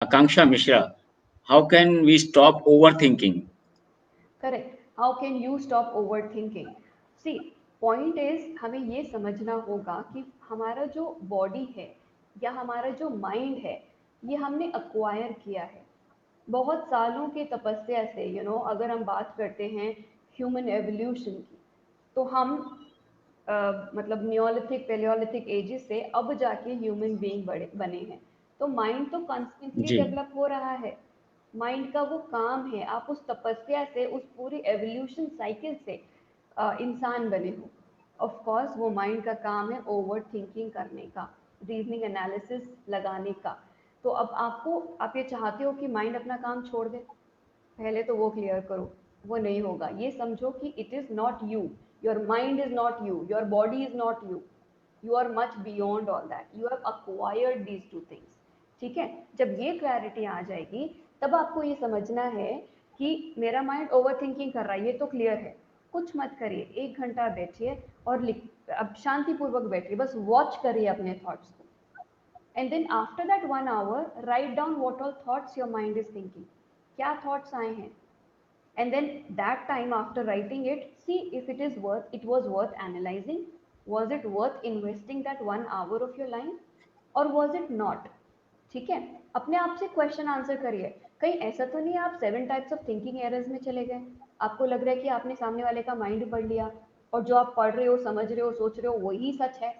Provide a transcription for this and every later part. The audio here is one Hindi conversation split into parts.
Akanksha Mishra, how can we stop overthinking? Correct. How can you stop overthinking? See, point is हमें ये समझना होगा कि हमारा जो बॉडी है या हमारा जो माइंड है, ये हमने अक्वायर किया है बहुत सालों के तपस्या से. अगर हम बात करते हैं ह्यूमन एवोल्यूशन की, तो हम मतलब नियोलिथिक पेलियोलिथिक एजेस से अब जाके ह्यूमन बीइंग बड़े बने हैं. तो माइंड तो कॉन्स्टेंटली जी, डेवलप हो रहा है. माइंड का वो काम है, आप उस तपस्या से, उस पूरी एवोल्यूशन साइकिल से इंसान बने हो. ऑफ कोर्स वो माइंड का काम है ओवर थिंकिंग करने का, रीजनिंग एनालिसिस लगाने का. तो अब आप ये चाहते हो कि माइंड अपना काम छोड़ दे? पहले तो वो क्लियर करो. वो नहीं होगा. ये समझो कि it is not you, your mind is not you, your body is not you. You are much beyond all that. You have acquired these two things. ठीक है. जब ये क्लैरिटी आ जाएगी, तब आपको ये समझना है कि मेरा माइंड ओवर थिंकिंग कर रहा है, ये तो क्लियर है. कुछ मत करिए, 1 घंटा बैठिए और लिख. अब शांतिपूर्वक बैठिए, बस वॉच करिए अपने थॉट्स को. And then after that 1 hour write down what all thoughts your mind is thinking. क्या थॉट्स आए हैं? And then that time after writing it, see if it was worth analyzing. Was it worth investing that 1 hour of your life, or was it not? ठीक है. अपने आप से क्वेश्चन आंसर करिए. कहीं ऐसा तो नहीं है आप 7 टाइप्स ऑफ थिंकिंग एरर्स में चले गए? आपको लग रहा है कि आपने सामने वाले का माइंड पढ़ लिया, और जो आप पढ़ रहे हो, समझ रहे हो, सोच रहे हो, वही सच है,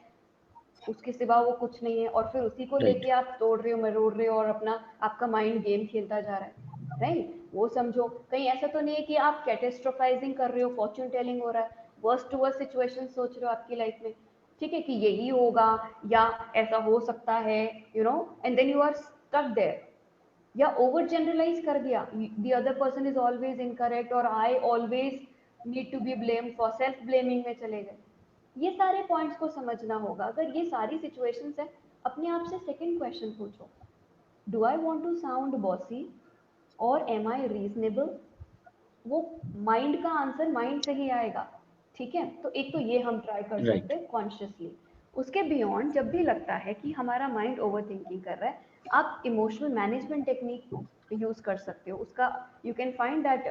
उसके सिवा वो कुछ नहीं है, और फिर उसी को right. लेके आप तोड़ रहे हो, मरोड़ रहे हो, और अपना आपका माइंड गेम खेलता जा रहा है. राइट. वो समझो. कहीं ऐसा तो नहीं है कि आप कैटेस्ट्रोफाइजिंग कर रहे हो, फॉर्च्यून टेलिंग हो रहा है, वर्स्ट टू वर्स्ट सिचुएशन सोच रहे हो आपकी लाइफ में. ठीक है, कि यही होगा या ऐसा हो सकता है, and then you are stuck there. या ओवर जनरलाइज कर दिया, the other person is always incorrect, और I always need to be blame, for self blaming में चले गए. ये सारे पॉइंट्स को समझना होगा. अगर ये सारी सिचुएशंस है, अपने आप से सेकंड क्वेश्चन पूछो. Do I want to sound bossy, और एम आई रीजनेबल? वो माइंड का आंसर माइंड से ही आएगा. ठीक है. तो एक तो ये हम ट्राई कर Right. सकते हैं कॉन्शियसली. उसके बियॉन्ड जब भी लगता है कि हमारा माइंड ओवर थिंकिंग कर रहा है, आप इमोशनल मैनेजमेंट टेक्निक यूज कर सकते हो. उसका you can find that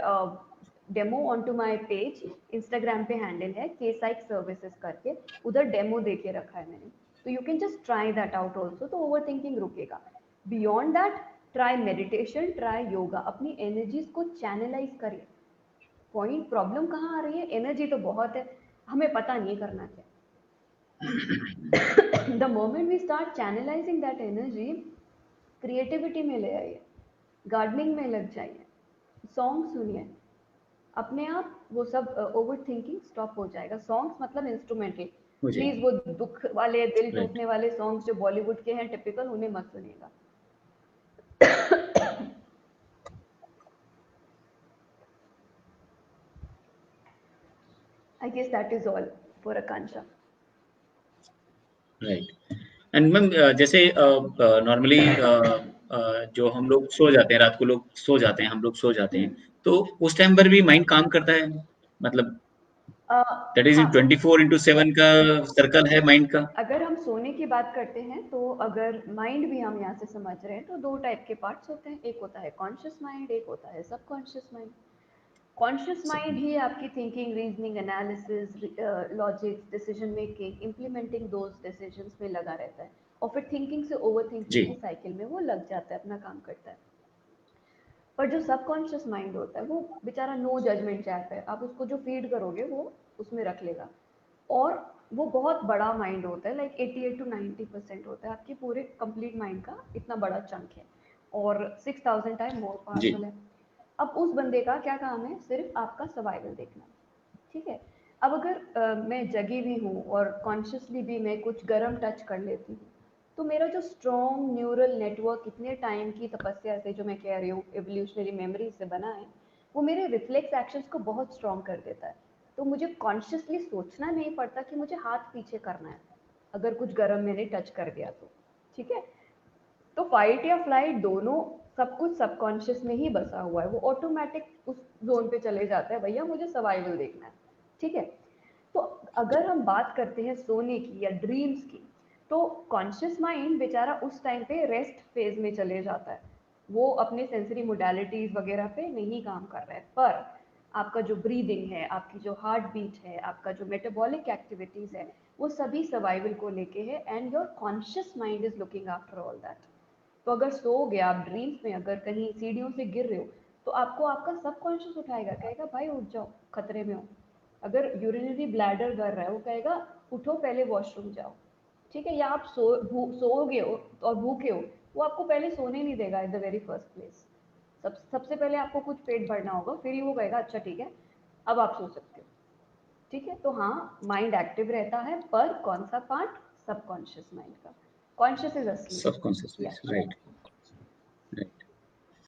demo on to my page. Instagram पे हैंडल है के साइक सर्विसेज करके, उधर डेमो दे के रखा है मैंने. तो you can just try that out also, तो ओवर थिंकिंग रुकेगा. Beyond that, try meditation, try yoga. अपनी एनर्जीज को चैनलाइज करिए. पॉइंट, प्रॉब्लम कहाँ आ रही है? एनर्जी तो बहुत है, हमें पता नहीं करना क्या. The moment we start channelizing that energy, creativity में ले आइए, गार्डनिंग में लग जाइए, सॉन्ग सुनिए. अपने आप वो सब ओवर थिंकिंग स्टॉप हो जाएगा. सॉन्ग्स मतलब इंस्ट्रूमेंटल. हो प्लीज जाएगा. वो दुख वाले, दिल Right. टूटने वाले सॉन्ग्स जो बॉलीवुड के हैं टिपिकल, उन्हें मत सुनिएगा. I guess that is all for Akanksha. Right. And ma'am, जैसे नॉर्मली जो हम लोग सो जाते हैं, रात को लोग सो जाते हैं, हम लोग सो जाते हैं, तो उस टाइम पर भी माइंड काम करता है, मतलब दैट इज इन हाँ. 24/7 का सर्कल है माइंड का. अगर हम सोने की बात करते हैं, तो अगर माइंड भी हम यहाँ से समझ रहे हैं, तो 2 टाइप के पार्ट्स होते हैं. एक होता है कॉन्शियस माइंड, एक होता है सबकॉन्शियस माइंड. कॉन्शियस माइंड सब. ही आपकी thinking, reasoning, analysis, logics, decision making, implementing those decisions में लगा रहता है, और फिर थिंकिंग से ओवर थिंकिंग की जी. साइकिल में वो लग जाता है, अपना काम करता है. पर जो सबकॉन्शियस माइंड होता है, वो बेचारा नो जजमेंट चैप है. आप उसको जो फीड करोगे, वो उसमें रख लेगा. और वो बहुत बड़ा माइंड होता है, लाइक 88 to 90% होता है आपके पूरे कंप्लीट माइंड का, इतना बड़ा चंक है, और 6000 टाइम मोर जी. पावरफुल है. अब उस बंदे का क्या काम है? सिर्फ आपका सर्वाइवल देखना. ठीक है. अब अगर मैं जगी हुई हूँ और कॉन्शियसली भी मैं कुछ गर्म टच कर लेती हूँ, तो मेरा जो स्ट्रॉन्ग न्यूरल नेटवर्क इतने टाइम की तपस्या से, जो मैं कह रही हूँ एवोल्यूशनरी मेमोरी से बना है, वो मेरे रिफ्लेक्स एक्शंस को बहुत स्ट्रॉन्ग कर देता है. तो मुझे कॉन्शियसली सोचना नहीं पड़ता कि मुझे हाथ पीछे करना है अगर कुछ गर्म मैंने टच कर दिया तो. ठीक है. तो फाइट या फ्लाइट दोनों, सब कुछ सबकॉन्शियस में ही बसा हुआ है. वो ऑटोमेटिक उस जोन पे चले जाता है, भैया मुझे सर्वाइवल देखना है. ठीक है. तो अगर हम बात करते हैं सोने की या ड्रीम्स की, तो कॉन्शियस माइंड बेचारा उस टाइम पे रेस्ट फेज में चले जाता है. वो अपने सेंसरी मोडालिटीज वगैरह पे नहीं काम कर रहा है, पर आपका जो ब्रीदिंग है, आपकी जो हार्ट बीट है, आपका जो मेटाबॉलिक एक्टिविटीज है, वो सभी सर्वाइवल को लेके है, and your conscious mind is looking after all that. तो अगर सो गए आप ड्रीम्स में, अगर कहीं सीढ़ियों से गिर रहे हो, तो आपको आपका सबकॉन्शियस उठाएगा, कहेगा भाई उठ जाओ, खतरे में हो। अगर यूरिनरी ब्लैडर कर रहा है, वो कहेगा उठो पहले वॉशरूम जाओ। ठीक है, या आप सो गए हो और भूखे हो, वो आपको पहले सोने नहीं देगा in the very first place. सबसे पहले आपको कुछ पेट भरना होगा, फिर ही वो कहेगा अच्छा ठीक है अब आप सो सकते हो। ठीक है, तो हाँ, माइंड एक्टिव रहता है, पर कौन सा पार्ट? सबकॉन्शियस माइंड का। Conscious is asleep. सबकॉन्शियस या राइट।